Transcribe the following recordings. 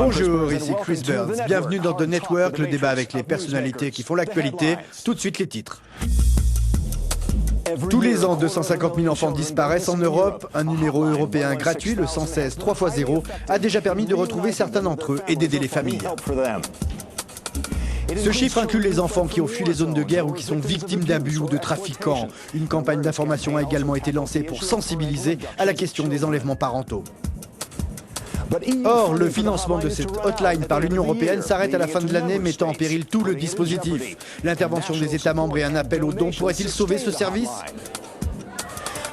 Bonjour, ici Chris Burns. Bienvenue dans The Network, le débat avec les personnalités qui font l'actualité. Tout de suite les titres. Tous les ans, 250 000 enfants disparaissent en Europe. Un numéro européen gratuit, le 116 3x0, a déjà permis de retrouver certains d'entre eux et d'aider les familles. Ce chiffre inclut les enfants qui ont fui les zones de guerre ou qui sont victimes d'abus ou de trafiquants. Une campagne d'information a également été lancée pour sensibiliser à la question des enlèvements parentaux. Or, le financement de cette hotline par l'Union européenne s'arrête à la fin de l'année, mettant en péril tout le dispositif. L'intervention des États membres et un appel aux dons pourraient-ils sauver ce service ?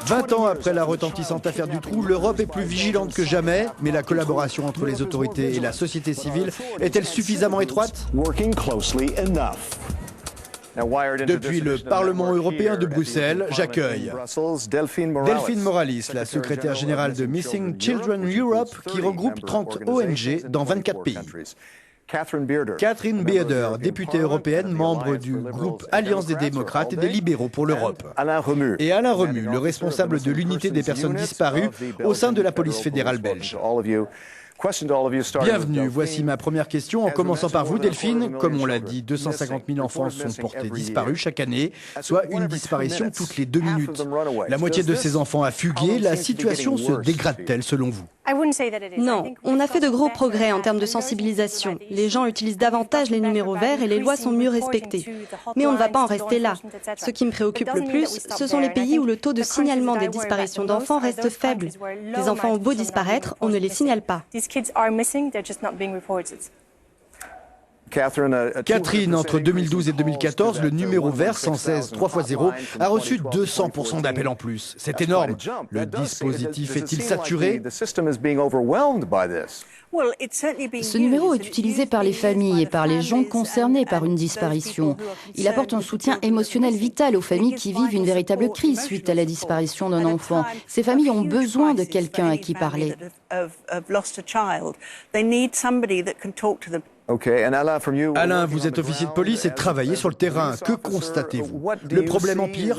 20 ans après la retentissante affaire du trou, l'Europe est plus vigilante que jamais, mais la collaboration entre les autorités et la société civile est-elle suffisamment étroite ? Depuis le Parlement européen de Bruxelles, j'accueille Delphine Moralis, la secrétaire générale de Missing Children Europe, qui regroupe 30 ONG dans 24 pays. Catherine Bearder, députée européenne, membre du groupe Alliance des démocrates et des libéraux pour l'Europe. Et Alain Remu, le responsable de l'unité des personnes disparues au sein de la police fédérale belge. Bienvenue, voici ma première question, en commençant par vous Delphine. Comme on l'a dit, 250 000 enfants sont portés disparus chaque année, soit une disparition toutes les 2 minutes. La moitié de ces enfants a fugué, la situation se dégrade-t-elle selon vous ? Non, on a fait de gros progrès en termes de sensibilisation. Les gens utilisent davantage les numéros verts et les lois sont mieux respectées. Mais on ne va pas en rester là. Ce qui me préoccupe le plus, ce sont les pays où le taux de signalement des disparitions d'enfants reste faible. Les enfants ont beau disparaître, on ne les signale pas. Catherine, entre 2012 et 2014, le numéro vert 116 3x0 a reçu 200% d'appels en plus. C'est énorme. Le dispositif est-il saturé ? Ce numéro est utilisé par les familles et par les gens concernés par une disparition. Il apporte un soutien émotionnel vital aux familles qui vivent une véritable crise suite à la disparition d'un enfant. Ces familles ont besoin de quelqu'un à qui parler. Alain, vous êtes officier de police et travaillez sur le terrain. Que constatez-vous ? Le problème empire ?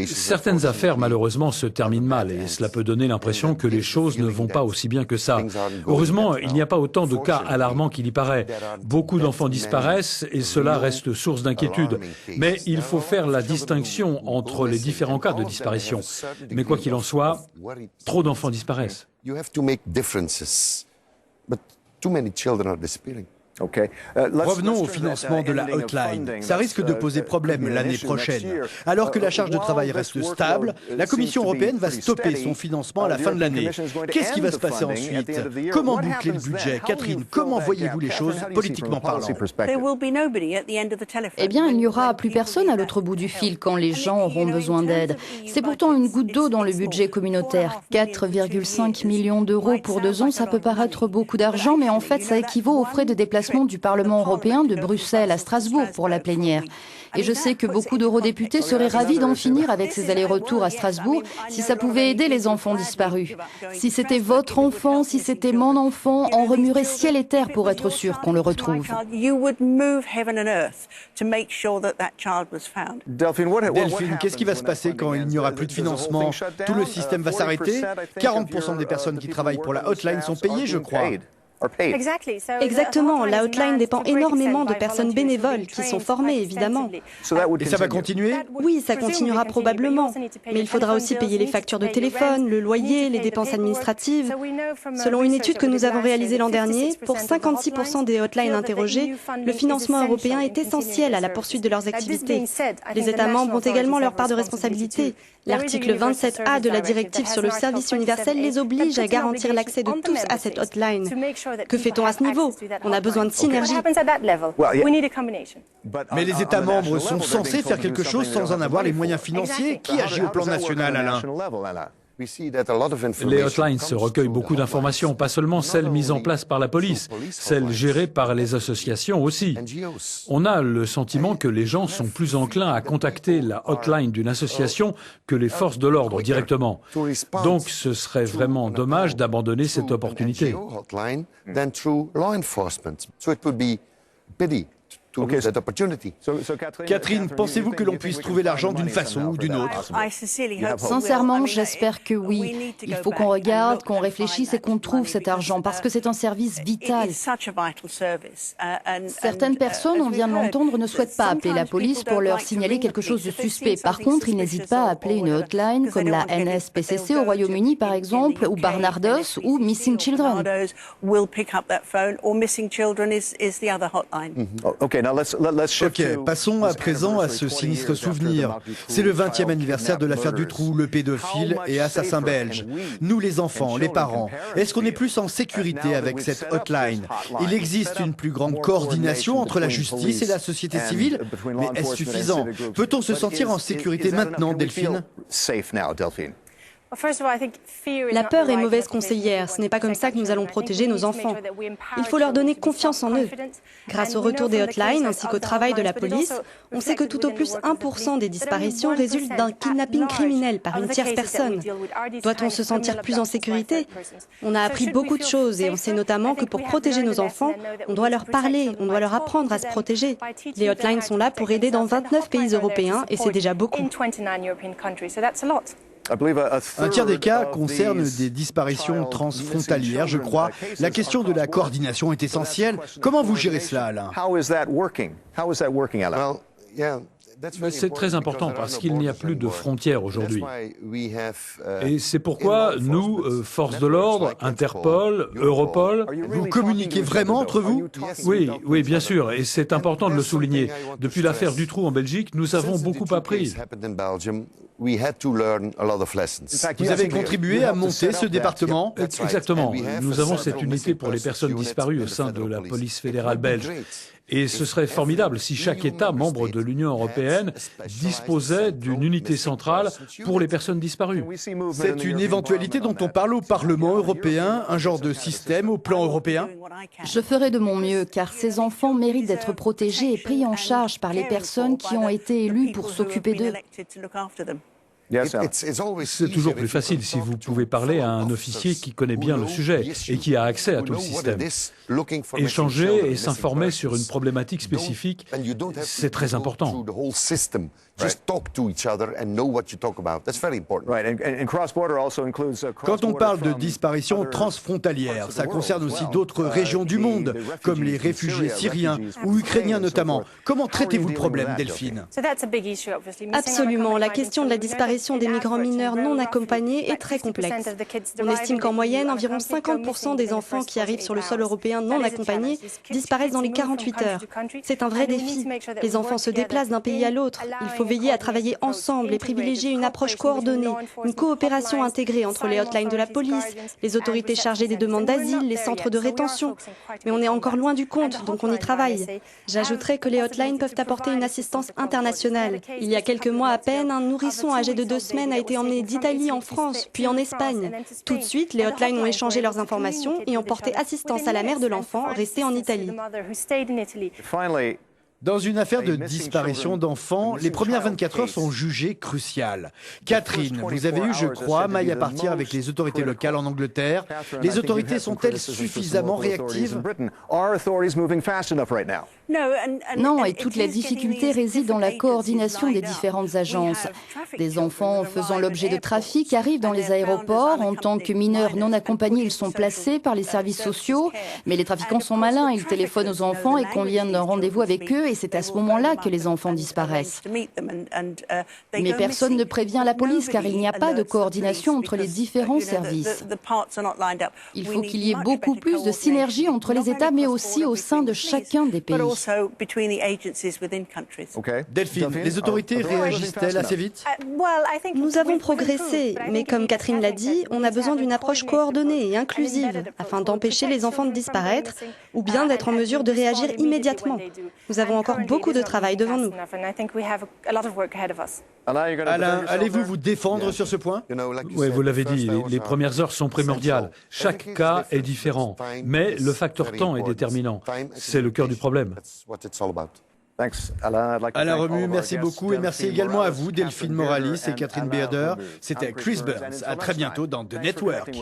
Certaines affaires, malheureusement, se terminent mal et cela peut donner l'impression que les choses ne vont pas aussi bien que ça. Heureusement, il n'y a pas autant de cas alarmants qu'il y paraît. Beaucoup d'enfants disparaissent et cela reste source d'inquiétude. Mais il faut faire la distinction entre les différents cas de disparition. Mais quoi qu'il en soit, trop d'enfants disparaissent. Revenons au financement de la hotline. Ça risque de poser problème l'année prochaine. Alors que la charge de travail reste stable, la Commission européenne va stopper son financement à la fin de l'année. Qu'est-ce qui va se passer ensuite ? Comment boucler le budget ? Catherine, comment voyez-vous les choses politiquement parlant ? Eh bien, il n'y aura plus personne à l'autre bout du fil quand les gens auront besoin d'aide. C'est pourtant une goutte d'eau dans le budget communautaire. 4,5 millions d'euros pour 2 ans, ça peut paraître beaucoup d'argent, mais en fait, ça équivaut aux frais de déplacement du Parlement européen de Bruxelles à Strasbourg pour la plénière. Et je sais que beaucoup d'eurodéputés seraient ravis d'en finir avec ces allers-retours à Strasbourg si ça pouvait aider les enfants disparus. Si c'était votre enfant, si c'était mon enfant, on remuerait ciel et terre pour être sûr qu'on le retrouve. Delphine, qu'est-ce qui va se passer quand il n'y aura plus de financement ? Tout le système va s'arrêter ? 40% des personnes qui travaillent pour la hotline sont payées, je crois. Exactement, la hotline dépend énormément de personnes bénévoles qui sont formées, évidemment. Et ça va continuer ? Oui, ça continuera probablement. Mais il faudra aussi payer les factures de téléphone, le loyer, les dépenses administratives. Selon une étude que nous avons réalisée l'an dernier, pour 56% des hotlines interrogées, le financement européen est essentiel à la poursuite de leurs activités. Les États membres ont également leur part de responsabilité. L'article 27A de la directive sur le service universel les oblige à garantir l'accès de tous à cette hotline. Que fait-on à ce niveau ? On a besoin de synergie. Mais les États membres sont censés faire quelque chose sans en avoir les moyens financiers. Qui agit au plan national, Alain ? Les hotlines se recueillent beaucoup d'informations, pas seulement celles mises en place par la police, celles gérées par les associations aussi. On a le sentiment que les gens sont plus enclins à contacter la hotline d'une association que les forces de l'ordre directement. Donc ce serait vraiment dommage d'abandonner cette opportunité. Catherine, pensez-vous que l'on puisse trouver l'argent d'une façon ou d'une autre? Sincèrement, j'espère que oui. Il faut qu'on regarde, qu'on réfléchisse et qu'on trouve cet argent parce que c'est un service vital. Certaines personnes, on vient de l'entendre, ne souhaitent pas appeler la police pour leur signaler quelque chose de suspect. Par contre, ils n'hésitent pas à appeler une hotline comme la NSPCC au Royaume-Uni par exemple, ou Barnardos ou Missing Children. Ok, passons à présent à ce sinistre souvenir. C'est le 20e anniversaire de l'affaire Dutroux, le pédophile et assassin belge. Nous les enfants, les parents, est-ce qu'on est plus en sécurité avec cette hotline? Il existe une plus grande coordination entre la justice et la société civile, mais est-ce suffisant? Peut-on se sentir en sécurité maintenant, Delphine? La peur est mauvaise conseillère. Ce n'est pas comme ça que nous allons protéger nos enfants. Il faut leur donner confiance en eux. Grâce au retour des hotlines ainsi qu'au travail de la police, on sait que tout au plus 1% des disparitions résultent d'un kidnapping criminel par une tierce personne. Doit-on se sentir plus en sécurité? On a appris beaucoup de choses et on sait notamment que pour protéger nos enfants, on doit leur parler, on doit leur apprendre à se protéger. Les hotlines sont là pour aider dans 29 pays européens et c'est déjà beaucoup. Un tiers des cas concernent des disparitions transfrontalières, je crois. La question de la coordination est essentielle. Comment vous gérez cela, Alain? C'est très important parce qu'il n'y a plus de frontières aujourd'hui. Et c'est pourquoi nous, forces de l'ordre, Interpol, Europol... Vous communiquez vraiment entre vous? Oui, bien sûr, et c'est important de le souligner. Depuis l'affaire Dutroux en Belgique, nous avons beaucoup appris. Vous avez contribué à monter ce département? Exactement. Nous avons cette unité pour les personnes disparues au sein de la police fédérale belge. Et ce serait formidable si chaque État membre de l'Union européenne disposait d'une unité centrale pour les personnes disparues. C'est une éventualité dont on parle au Parlement européen, un genre de système au plan européen? Je ferai de mon mieux, car ces enfants méritent d'être protégés et pris en charge par les personnes qui ont été élues pour s'occuper d'eux. C'est toujours plus facile si vous pouvez parler à un officier qui connaît bien le sujet et qui a accès à tout le système. Échanger et s'informer sur une problématique spécifique, c'est très important. Quand on parle de disparition transfrontalière, ça concerne aussi d'autres régions du monde, comme les réfugiés syriens ou ukrainiens notamment. Comment traitez-vous le problème, Delphine? Absolument. La question de la disparition des migrants mineurs non accompagnés est très complexe. On estime qu'en moyenne, environ 50% des enfants qui arrivent sur le sol européen non accompagnés disparaissent dans les 48 heures. C'est un vrai défi. Les enfants se déplacent d'un pays à l'autre. Il faut veiller à travailler ensemble et privilégier une approche coordonnée, une coopération intégrée entre les hotlines de la police, les autorités chargées des demandes d'asile, les centres de rétention. Mais on est encore loin du compte, donc on y travaille. J'ajouterais que les hotlines peuvent apporter une assistance internationale. Il y a quelques mois à peine, un nourrisson âgé de 2 semaines a été emmené d'Italie en France, puis en Espagne. Tout de suite, les hotlines ont échangé leurs informations et ont porté assistance à la mère de l'enfant restée en Italie. Dans une affaire de disparition d'enfants, les premières 24 heures sont jugées cruciales. Catherine, vous avez eu, je crois, maille à partir avec les autorités locales en Angleterre. Les autorités sont-elles suffisamment réactives? Non, et toute la difficulté réside dans la coordination des différentes agences. Des enfants faisant l'objet de trafic arrivent dans les aéroports. En tant que mineurs non accompagnés, ils sont placés par les services sociaux. Mais les trafiquants sont malins, ils téléphonent aux enfants et conviennent d'un rendez-vous avec eux. Et c'est à ce moment-là que les enfants disparaissent. Mais personne ne prévient la police car il n'y a pas de coordination entre les différents services. Il faut qu'il y ait beaucoup plus de synergie entre les États, mais aussi au sein de chacun des pays. Delphine, les autorités réagissent-elles assez vite? Nous avons progressé, mais comme Catherine l'a dit, on a besoin d'une approche coordonnée et inclusive afin d'empêcher les enfants de disparaître ou bien d'être en mesure de réagir immédiatement. Nous avons encore beaucoup de travail devant nous. Alain, allez-vous vous défendre sur ce point? Oui, vous l'avez dit, les premières heures sont primordiales. Chaque cas est différent, mais le facteur temps est déterminant. C'est le cœur du problème. Alain Remu, merci beaucoup et merci également à vous, Delphine Moralis et Catherine Bearder. C'était Chris Burns. À très bientôt dans The Network.